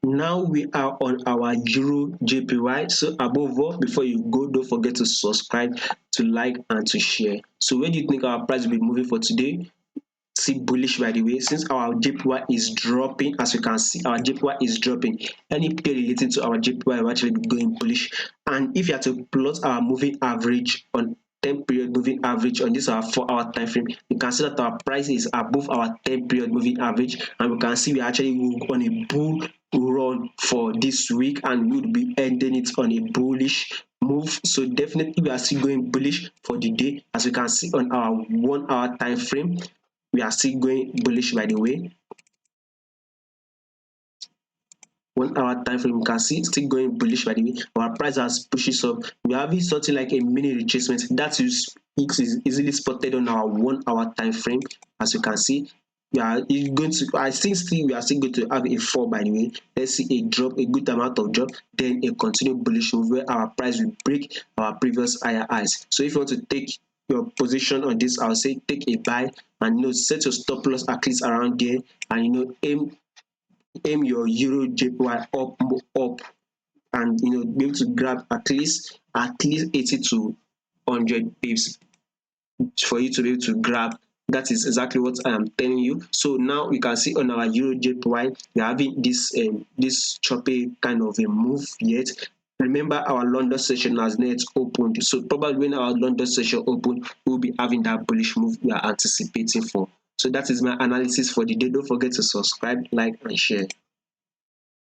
Now we are on our Euro JPY. So above all, before you go, don't forget to subscribe, to like, and to share. So where do you think our price will be moving for today? See bullish, by the way, since our JPY is dropping. As you can see, our JPY is dropping. Any pair relating to our JPY will actually be going bullish. And if you are to plot our moving average on 10 period moving average on this our 4-hour time frame, you can see that our price is above our 10 period moving average, and we can see we actually on a bull run for this week, and we will be ending it on a bullish move. So definitely we are still going bullish for the day. As you can see on our 1-hour time frame, we are still going bullish, by the way. 1-hour time frame, you can see still going bullish, by the way. Our price has pushes up. We are having something like a mini retracement that is easily spotted on our 1-hour time frame. As you can see, we are going to, I think still we are still going to have a fall, by the way. Let's see a drop, a good amount of drop, then a continued bullish move where our price will break our previous higher highs. So if you want to take your position on this, I'll say take a buy, and set your stop loss at least around there, and aim your Euro JPY up, and be able to grab at least 80 to 100 pips for you to be able to grab. That is exactly what I am telling you. So now you can see on our Euro JPY, we are having this choppy kind of a move yet. Remember, our London session has not opened, so probably when our London session open, we'll be having that bullish move we are anticipating for. So that is my analysis for the day. Don't forget to subscribe, like, and share.